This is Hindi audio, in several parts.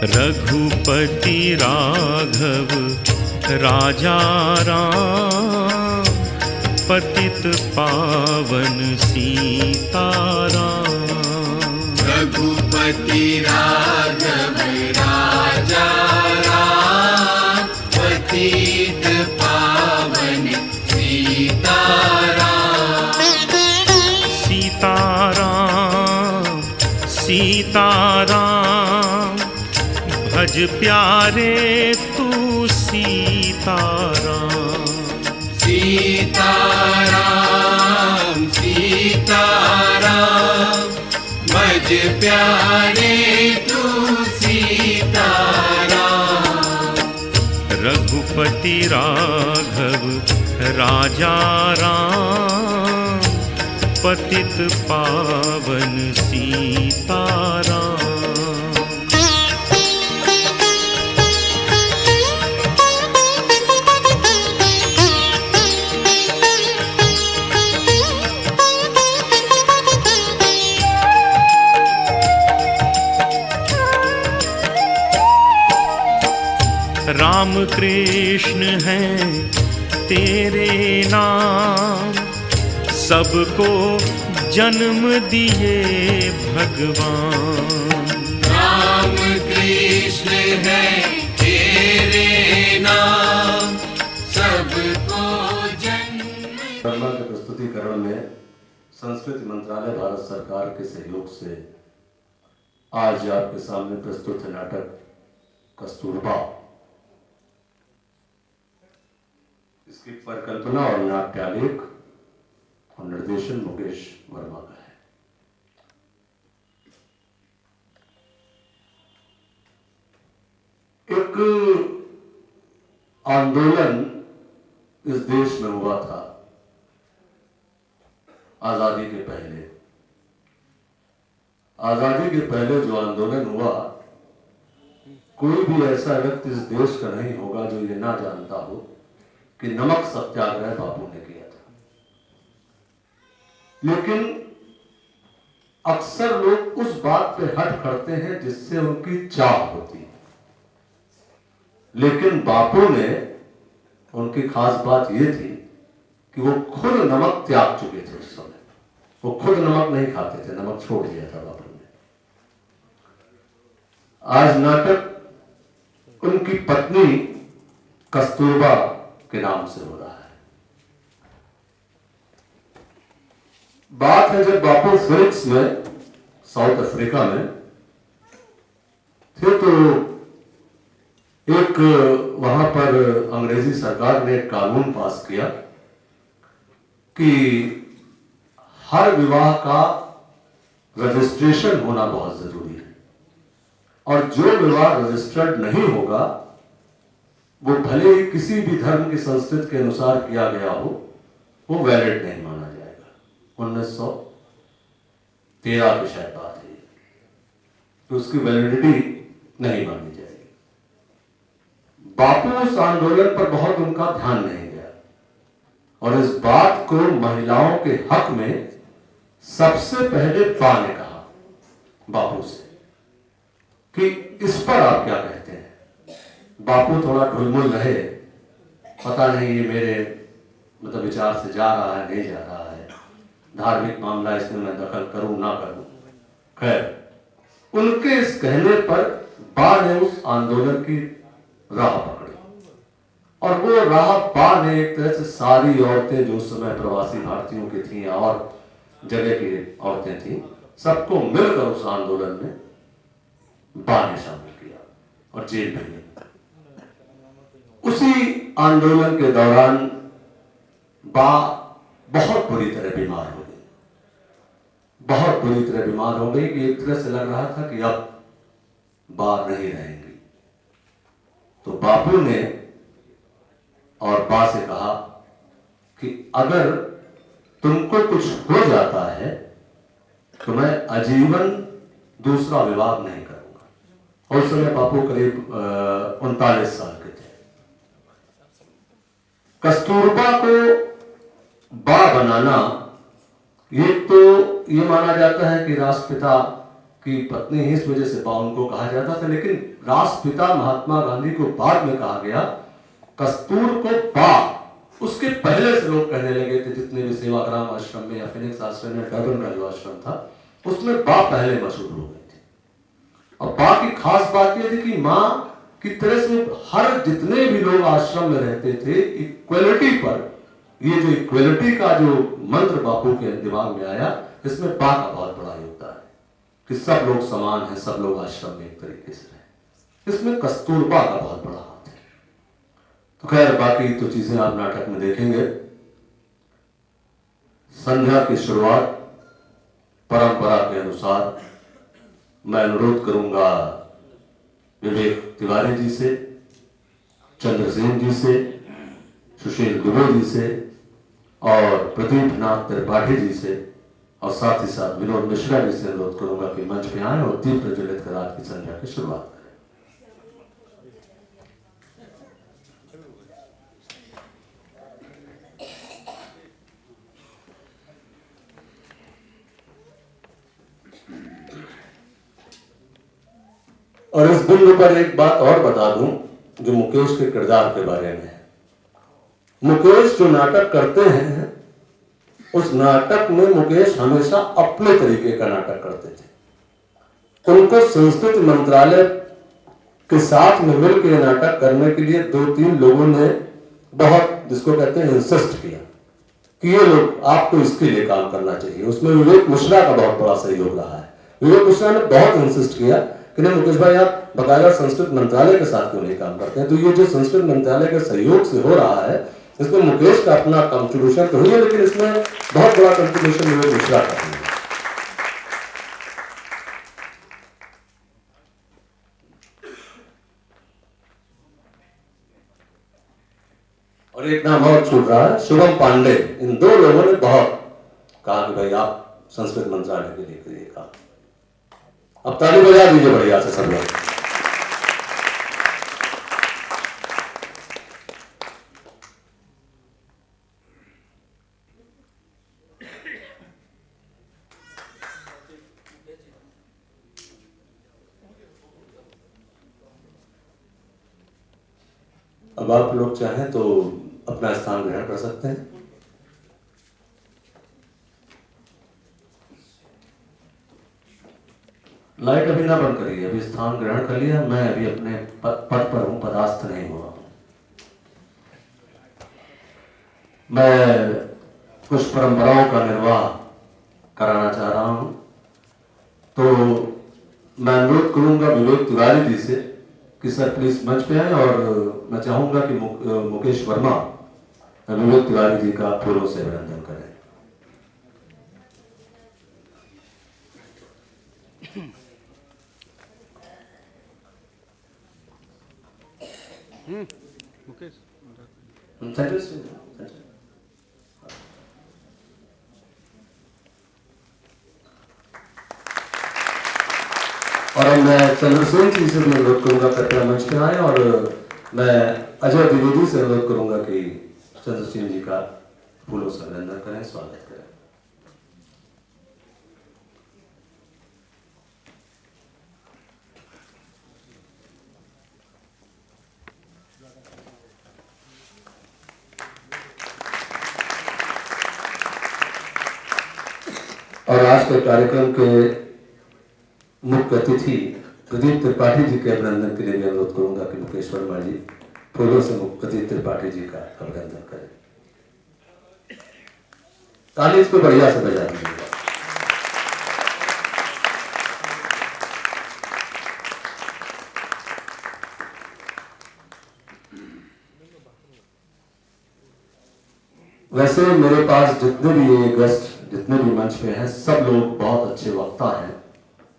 रघुपति राघव राजा राम, पतित पावन सीताराम। रघुपति राघव राजा राम, पतित पावन सीताराम। सीताराम सीताराम, भज प्यारे तू सीताराम। सीताराम सीताराम, भज प्यारे तू सीताराम। रघुपति राघव राजा राम, पतित पावन सीताराम। राम कृष्ण हैं तेरे नाम, सबको जन्म दिए भगवान। राम कृष्ण हैं तेरे नाम, सबको जन्म। के प्रस्तुतिकरण में संस्कृति मंत्रालय भारत सरकार के सहयोग से आज आपके सामने प्रस्तुत है नाटक कस्तूरबा। इसकी परिकल्पना और नाट्यालेख और निर्देशन मुकेश वर्मा का है। एक आंदोलन इस देश में हुआ था आजादी के पहले। आजादी के पहले जो आंदोलन हुआ, कोई भी ऐसा व्यक्ति इस देश का नहीं होगा जो ये ना जानता हो कि नमक सत्याग्रह बापू ने किया था। लेकिन अक्सर लोग उस बात पे हट करते हैं जिससे उनकी चाह होती है। लेकिन बापू ने, उनकी खास बात यह थी कि वो खुद नमक त्याग चुके थे उस समय। वो खुद नमक नहीं खाते थे, नमक छोड़ दिया था बापू ने। आज नाटक उनकी पत्नी कस्तूरबा के नाम से हो रहा है। बात है जब बापू फिनिक्स में, साउथ अफ्रीका में थे, तो एक वहां पर अंग्रेजी सरकार ने एक कानून पास किया कि हर विवाह का रजिस्ट्रेशन होना बहुत जरूरी है, और जो विवाह रजिस्टर्ड नहीं होगा वो भले ही किसी भी धर्म की संस्कृति के अनुसार किया गया हो, वो वैलिड नहीं माना जाएगा। 1913 की शायद बात है, तो उसकी वैलिडिटी नहीं मानी जाएगी। बापू उस आंदोलन पर बहुत उनका ध्यान नहीं गया, और इस बात को महिलाओं के हक में सबसे पहले बा ने कहा बापू से कि इस पर आप क्या कहते हैं। बापू थोड़ा ढुलमुल रहे, पता नहीं ये मेरे विचार से जा रहा है नहीं जा रहा है, धार्मिक मामला इसमें मैं दखल करूं ना करूं। खैर, उनके इस कहने पर बा ने उस आंदोलन की राह पकड़ी, और वो राह बा ने एक तरह से सारी औरतें जो उस समय प्रवासी भारतीयों की थीं और जगह की औरतें थीं, सबको मिलकर उस आंदोलन में बा ने शामिल किया और जेल भेजा। उसी आंदोलन के दौरान बा बहुत बुरी तरह बीमार हो गई, बहुत बुरी तरह बीमार हो गई कि एक तरह से लग रहा था कि अब बा नहीं रहेंगी। तो बापू ने और बा से कहा कि अगर तुमको कुछ हो जाता है तो मैं आजीवन दूसरा विवाह नहीं करूंगा। और उस समय बापू करीब 39 साल के थे। कस्तूरबा को बा बनाना, ये तो ये माना जाता है कि राष्ट्रपिता की पत्नी ही इस वजह से बा उनको कहा जाता था, लेकिन राष्ट्रपिता महात्मा गांधी को बाद में कहा गया कस्तूर को बा। उसके पहले से लोग कहने लगे थे, जितने भी सेवाग्राम आश्रम में या फिनिक्स आश्रम में डर्बन का जो आश्रम था उसमें बा पहले मशहूर हो गई थी। और बा की खास बात यह थी कि माँ की तरह से हर जितने भी लोग आश्रम में रहते थे इक्वलिटी पर, ये जो इक्वलिटी का जो मंत्र बापू के दिमाग में आया, इसमें बा का बहुत बड़ा योगदान है कि सब लोग समान हैं, सब लोग आश्रम में एक तरीके से रहे। इसमें कस्तूरबा का बहुत बड़ा हाथ है। तो खैर बाकी तो चीजें आप नाटक में देखेंगे। संध्या की शुरुआत परंपरा के अनुसार मैं अनुरोध करूंगा विवेक तिवारी जी से, चंद्रसेन जी से, सुशील दुबे जी से और प्रदीप नाथ त्रिपाठी जी से, और साथ ही साथ विनोद मिश्रा जी से अनुरोध करूंगा कि मंच पे आए और दीप प्रज्वलित कर आज की संध्या की शुरुआत करें। और इस बिंदु पर एक बात और बता दूं जो मुकेश के किरदार के बारे में है। मुकेश जो नाटक करते हैं उस नाटक में मुकेश हमेशा अपने तरीके का नाटक करते थे। उनको संस्कृति मंत्रालय के साथ में मिलकर नाटक करने के लिए 2-3 लोगों ने बहुत, जिसको कहते हैं, इंसिस्ट किया कि ये लोग आपको इसके लिए काम करना चाहिए। उसमें विवेक मिश्रा का बहुत बड़ा सहयोग रहा है। विवेक मिश्रा ने बहुत इंसिस्ट किया कि नहीं मुकेश भाई, आप बकायदा संस्कृत मंत्रालय के साथ क्यों नहीं काम करते हैं। तो ये जो संस्कृत मंत्रालय के सहयोग से हो रहा है, इसमें मुकेश का अपना कंट्रीब्यूशन तो हुई है, लेकिन इसमें बहुत बड़ा कंट्रीब्यूशन विवेक मिश्रा का है। और एक नाम और छूट रहा है, शुभम पांडे। इन 2 लोगों ने बहुत कहा कि भाई आप संस्कृत मंत्रालय के लिए करिए काम। अब ताली बजा दीजिए बढ़िया से सब लोग। अब आप लोग चाहें तो अपना स्थान ग्रहण कर सकते हैं। लाइट अभी ना बंद करिए, अभी स्थान ग्रहण कर लिया। मैं अभी अपने पद पर हूं, पदार्थ नहीं हुआ। मैं कुछ परंपराओं का निर्वाह कराना चाह रहा हूं, तो मैं अनुरोध करूंगा विवेक तिवारी जी से कि सर प्लीज मंच पे आए, और मैं चाहूंगा कि मुकेश वर्मा विवेक तिवारी जी का फूलों से अभिनंदन करें। मुकेश और मैं चंद्रसेन जी से भी अनुरोध करूंगा कृपया मंच पे आए, और मैं अजय द्विवेदी से अनुरोध करूंगा कि चंद्रसेन जी का फूलों से अभिनंदन करें, स्वागत करें। और आज के कार्यक्रम के मुख्य अतिथि प्रदीप त्रिपाठी जी के अभिनंदन के लिए भी अनुरोध करूंगा कि मुकेश वर्मा जी फूलों से प्रदीप त्रिपाठी जी का अभिनंदन करें। ताली इस पे बढ़िया से बजा दीजिएगा। वैसे मेरे पास जितने भी ये गेस्ट जितने भी मंच पे हैं, सब लोग बहुत अच्छे वक्ता हैं।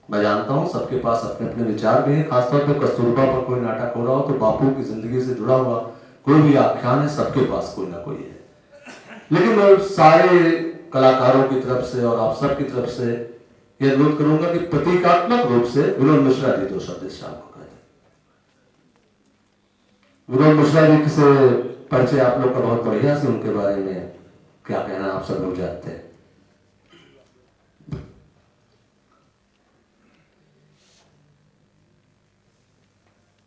मैं जानता हूं सबके पास अपने अपने विचार भी हैं। खासतौर पर कस्तूरबा पर कोई नाटक हो रहा हो तो बापू की जिंदगी से जुड़ा हुआ कोई भी आख्यान है, सबके पास कोई ना कोई है। लेकिन मैं सारे कलाकारों की तरफ से और आप सब की तरफ से यह अनुरोध करूंगा कि प्रतीकात्मक रूप से विनोद मिश्रा जी 2 शब्द इस शाम को कहें। विनोद मिश्रा जी से परिचय आप लोग का बहुत बढ़िया से उनके बारे में क्या कहना आप सब लोग जानते हैं।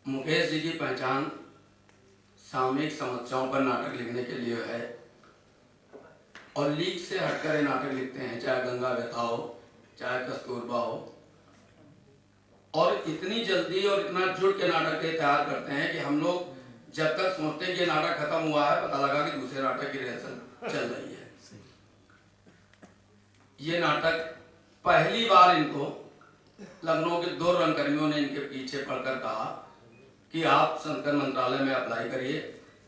मुकेश जी की पहचान सामयिक समस्याओं पर नाटक लिखने के लिए है और लीक से हटकर ये नाटक लिखते हैं, चाहे गंगा व्यथा हो, चाहे कस्तूरबा हो, और इतनी जल्दी और इतना जुट के नाटक तैयार करते हैं कि हम लोग जब तक सोचते हैं कि ये नाटक खत्म हुआ है, पता लगा कि दूसरे नाटक की रिहर्सल चल रही है। ये नाटक पहली बार इनको लखनऊ के 2 रंगकर्मियों ने इनके पीछे पड़कर कहा कि आप संस्कृत मंत्रालय में अप्लाई करिए,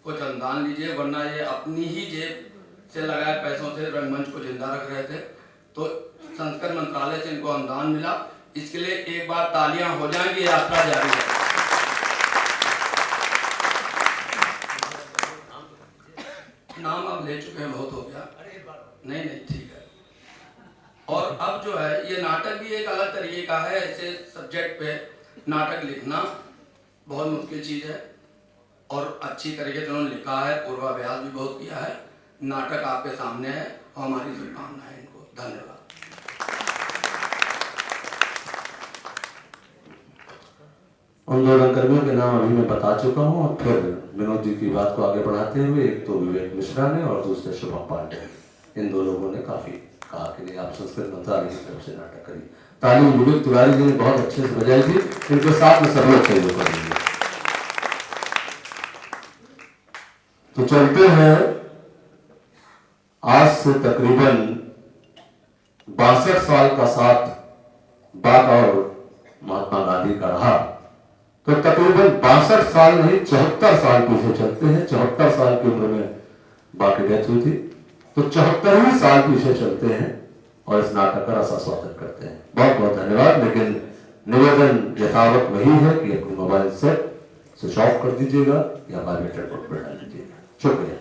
कुछ अनुदान लीजिए, वरना ये अपनी ही जेब से लगाए पैसों से रंगमंच को जिंदा रख रहे थे। तो संस्कृत मंत्रालय से इनको अनुदान मिला। इसके लिए एक बार तालियां हो जाएंगी, यात्रा जारी है। नाम अब ले चुके हैं, बहुत हो गया। नहीं ठीक है। और अब जो है ये नाटक भी एक अलग तरीके का है। ऐसे सब्जेक्ट पे नाटक लिखना बहुत मुश्किल चीज है और अच्छी तरीके से उन्होंने लिखा है, पूर्वाभ्यास भी बहुत किया है। नाटक आपके सामने है और हमारी शुभकामनाएं इनको। धन्यवाद। उन 2 रंगकर्मियों के नाम अभी मैं बता चुका हूं और फिर विनोद जी की बात को आगे बढ़ाते हुए, एक तो विवेक मिश्रा ने और दूसरे शुभम पांडे, इन 2 लोगों ने काफी कहा कि आप संस्कृत मंत्रालय की तरफ से नाटक करिए। ताली विवेक तिवारी जी ने बहुत अच्छे से बजाई थी, इनके साथ में सब लोग सहयोग करेंगे। तो चलते हैं, आज से तकरीबन 62 साल का साथ बात और महात्मा गांधी का रहा, तो तकरीबन 62 साल नहीं 74 साल पीछे चलते हैं। 74 साल की उम्र में बाकी डेथ हुई थी, तो 74वें साल पीछे चलते हैं और इस नाटक का रसा स्वागत करते हैं। बहुत बहुत धन्यवाद। लेकिन निवेदन यथावत वही है कि अपने मोबाइल सेट स्विच ऑफ कर दीजिएगा या वाइब्रेटर मोड पर डाल दीजिएगा। शुक्रिया।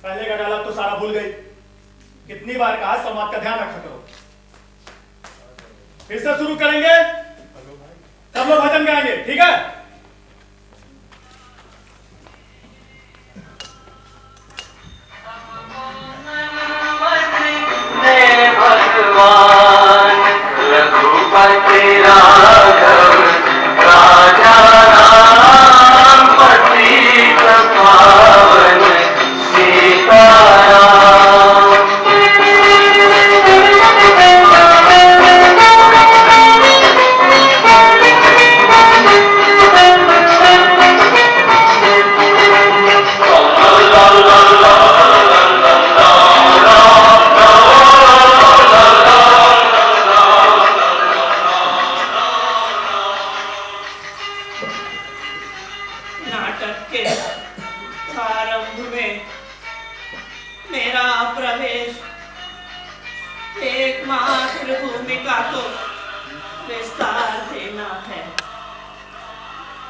पहले का डायलॉग तो सारा भूल गई। कितनी बार कहा संवाद का ध्यान रखा करो। फिर से शुरू करेंगे, सब लोग भजन गाएंगे, ठीक है? भगवान रघुपति राघव राजा राम पतित पावन सीताराम।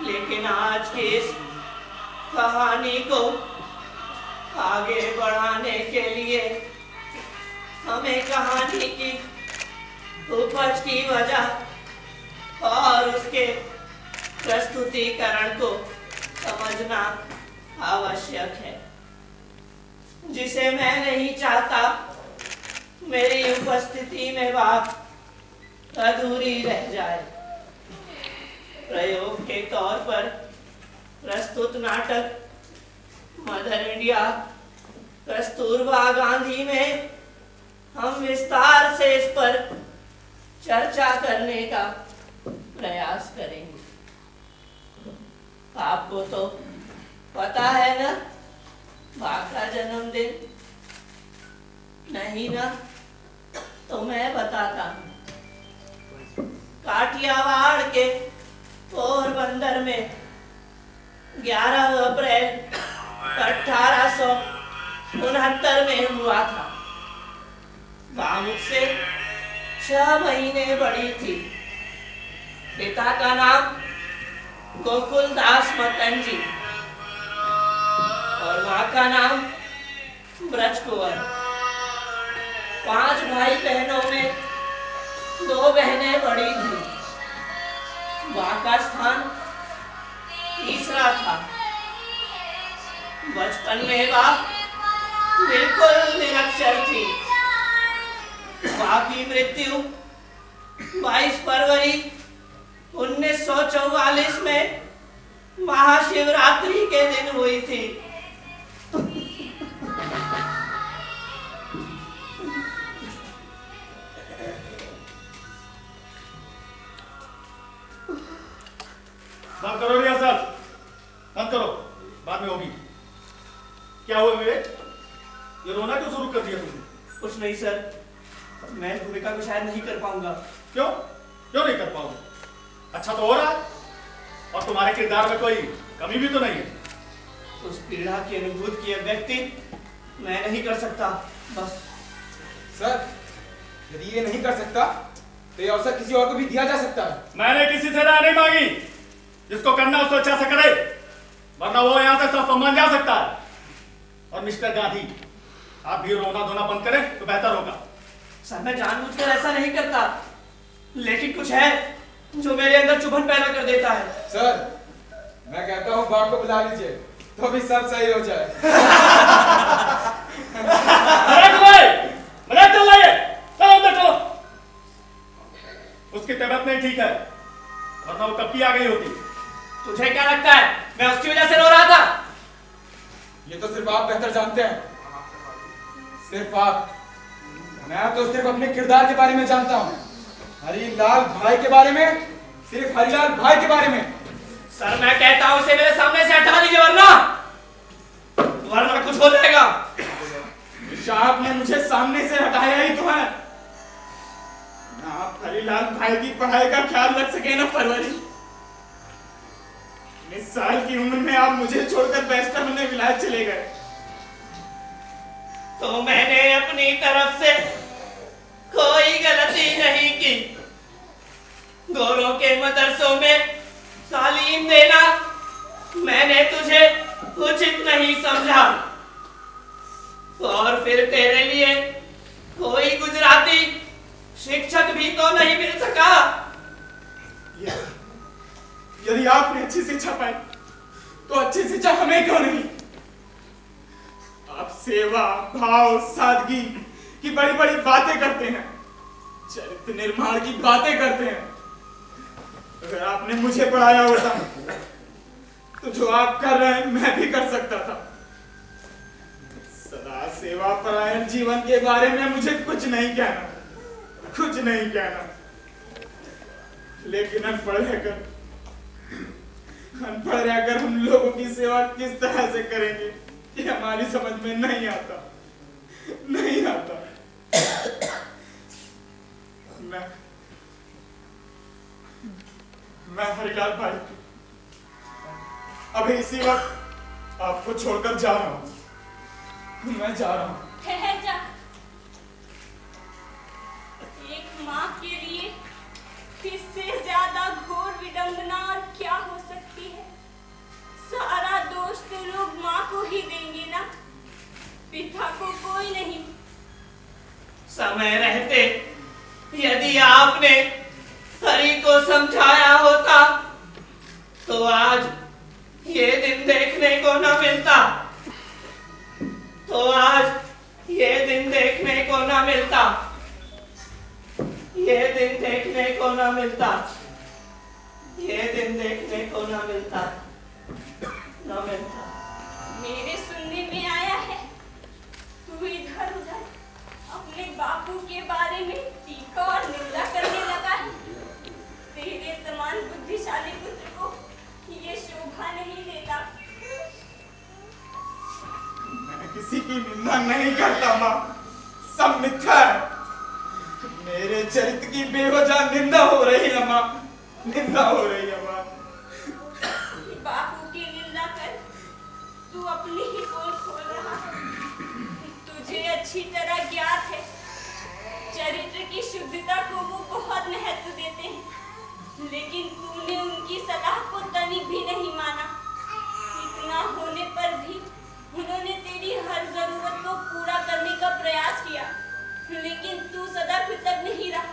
लेकिन आज की इस कहानी को आगे बढ़ाने के लिए कहानी की उपज की वजह और उसके प्रस्तुतिकरण को समझना आवश्यक है, जिसे मैं नहीं चाहता मेरी उपस्थिति में बात अधूरी रह जाए। प्रयोग के तौर पर प्रस्तुत नाटक मदर इंडिया कस्तूरबा गांधी में हम विस्तार से इस पर चर्चा करने का प्रयास करेंगे। आपको तो पता है ना माँ का जन्मदिन? नहीं ना? तो मैं बताता हूँ। काठियावाड़ के पोरबंदर में 11 अप्रैल 1869 में हुआ था। माँ मुझसे 6 महीने बड़ी थी। पिता का नाम गोकुलदास मतंजी और माँ का नाम ब्रज कुंवर। 5 भाई बहनों में 2 बहनें बड़ी थी। माँ का स्थान तीसरा था। बचपन में माँ बिल्कुल निरक्षर थी। माँ की मृत्यु 22 फरवरी 1944 में महाशिवरात्रि के दिन हुई थी। बंद करो रियासत, बंद करो, बाद में होगी। क्या हुआ विवेक? ये रोना क्यों शुरू कर दिया तुमने? कुछ नहीं सर, मैं इस भूमिका को शायद नहीं कर पाऊंगा। क्यों? क्यों नहीं कर पाओगे? अच्छा तो हो रहा है और तुम्हारे किरदार में कोई कमी भी तो नहीं है। उस पीड़ा की अनुभूति की अभिव्यक्ति मैं नहीं कर सकता, बस। सर, यदि ये नहीं कर सकता तो ये अवसर किसी और को भी दिया जा सकता है। मैंने किसी से राय नहीं मांगी। जिसको करना उसको अच्छा से करे, वरना वो यहाँ से सम्मान जा सकता है। और मिस्टर गांधी, आप भी रोना धोना बंद करें तो बेहतर होगा। सर, मैं जानबूझकर ऐसा नहीं करता, लेकिन कुछ है जो मेरे अंदर चुभन पैदा कर देता है। सर, मैं कहता हूँ बाप को बुला लीजिए तो भी सब सही हो जाए। चलो। उसकी तबीयत नहीं ठीक है, वरना वो कब की आ गई होती। तुझे क्या लगता है मैं उसकी वजह से रो रहा था? ये तो सिर्फ आप बेहतर जानते हैं। सिर्फ आप। मैं तो सिर्फ अपने किरदार के बारे में जानता हूँ। हरिलाल भाई के बारे में, सिर्फ हरिलाल भाई के बारे में। सर, मैं कहता हूँ इसे मेरे सामने से हटा दीजिए, वरना कुछ हो जाएगा। आपने मुझे सामने से हटाया ही तो है। ना आप हरिलाल भाई की पढ़ाई का ख्याल रख सके ना फरवरी। 19 साल की उम्र में आप मुझे छोड़कर बैरिस्टर बनने विलायत चले गए। तो मैंने अपनी तरफ से कोई गलती नहीं की। गोरों के मदरसों में तालीम देना मैंने तुझे उचित नहीं समझा, और फिर तेरे लिए कोई गुजराती शिक्षक भी तो नहीं मिल सका। यदि आपने अच्छी शिक्षा पाई तो अच्छी शिक्षा हमें क्यों नहीं? आप सेवा, भाव, सादगी की बड़ी बड़ी बातें करते हैं, चरित्र निर्माण की बातें करते हैं। अगर आपने मुझे पढ़ाया होता तो जो आप कर रहे हैं मैं भी कर सकता था। सदा सेवा परायण जीवन के बारे में मुझे कुछ नहीं कहना, कुछ नहीं कहना। लेकिन अनपढ़ रहकर हम लोगों की सेवा किस तरह से करेंगे ये हमारी समझ में नहीं आता, नहीं आता। मैं हरिलाल भाई अभी इसी वक्त आपको छोड़कर जा रहा हूं। मैं जा रहा हूं। ठहर जा। एक माँ के लिए इससे ज्यादा घोर विडंबना और क्या हो सकती है? सारा दोष तो लोग माँ को ही देंगे ना, पिता को कोई नहीं। समय रहते यदि आपने हरि को समझाया होता तो आज ये दिन देखने को न मिलता, तो आज ये दिन देखने को न मिलता, ये दिन देखने को न मिलता, ये दिन देखने को न मिलता, न मिलता। मेरे सुनने में आया है तू इधर उधर अपने बापू के बारे में टीका और निंदा करने लगा है। तेरे समान बुद्धिशाली पुत्र को ये शोभा नहीं देता। मैं किसी की निंदा नहीं करता माँ, सब मिथ्या है। मेरे चरित्र की बेवजह निंदा हो रही है माँ, निंदा हो रही है माँ। बापू की निंदा कर तू अपनी ही पोल खोल रहा है। तुझे अच्छी तरह ज्ञात है चरित्र की शुद्धता को वो बहुत महत्व देते हैं, लेकिन तूने उनकी सलाह को तनिक भी नहीं माना। इतना होने पर भी उन्होंने तेरी हर जरूरत को पूरा करने का प्रयास किया, लेकिन तू सदा कृतज्ञ नहीं रहा।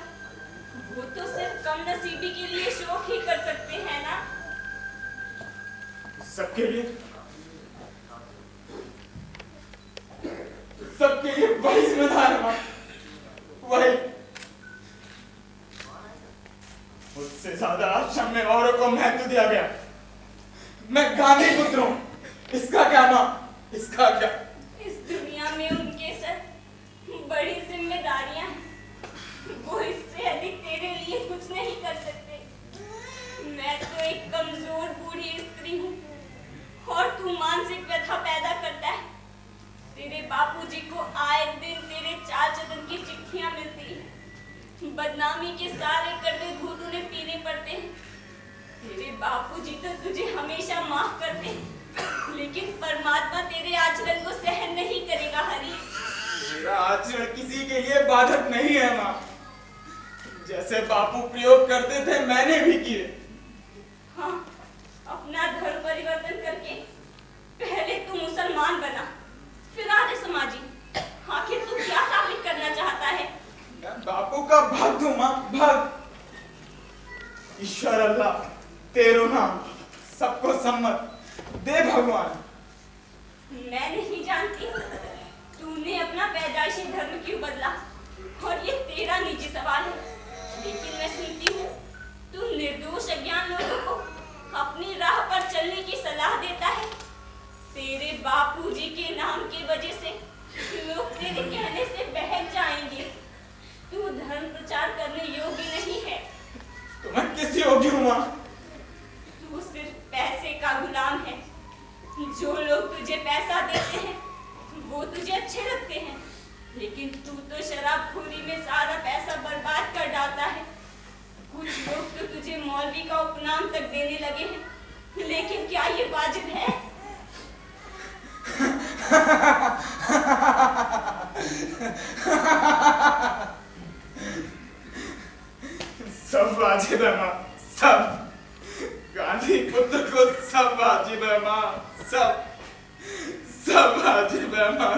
वो तो सिर्फ कम नसीबी के लिए शोक ही कर सकते हैं ना। सबके लिए वही जिम्मेदार है माँ, वही। मुझसे ज्यादा आश्रम में औरों को महत्व दिया गया। मैं गांधी पुत्र हूँ, इसका क्या माँ, इसका क्या? इस दुनिया में उनके सर बड़ी जिम्मेदारियां हैं। वो इससे अधिक तेरे लिए कुछ नहीं कर सकते। मैं तो एक कमजोर बूढ़ी स्त्री हूँ और तू मानसिक व्यथा पैदा करता है। तेरे बापूजी को आए दिन तेरे चार चदन की चिट्ठियां मिलती हैं। बदनामी के सारे कड़वे घूंट उन्हें पीने पड़ते हैं। तेरे बापूजी तो तुझे हमेशा माफ करते हैं, लेकिन परमात्मा तेरे आचरण को सहन नहीं करेगा हरि। मेरा आचरण किसी के लिए बाधक नहीं है माँ। जैसे बापू प्रयोग करते थे मैंने भी किए। हाँ, अपना धर्म परिवर्तन करके पहले तू मुसलमान बना, फिर आर्य समाजी। आखिर तू क्या साबित करना चाहता है? मैं बापू का भक्त हूँ माँ, भक्त। ईश्वर अल्लाह तेरो नाम सबको सम्मत दे भगवान। मैं नहीं जानती तूने अपना पैदाइशी धर्म क्यों बदला, और ये तेरा निजी सवाल है, लेकिन मैं सुनती हूँ तू निर्दोष अज्ञान लोगों को अपनी राह पर चलने की सलाह देता है। तेरे बापूजी के नाम की वजह से लोग तेरे कहने से बहक जाएंगे। तू धर्म प्रचार करने योग्य नहीं है। तो मैं किस योग्य हूँ माँ? तू सिर्फ पैसे का गुलाम है। जो लोग तुझे पैसा देते हैं वो तुझे अच्छे लगते हैं, लेकिन तू तो शराबखोरी में सारा पैसा बर्बाद कर डालता है। कुछ लोग तो तुझे मौलवी का उपनाम तक देने लगे हैं, लेकिन क्या ये वाजिब है? सब वाजिब है माँ, सब। गांधी पुत्र को सब वाजिब है माँ, सब वाजिब है माँ।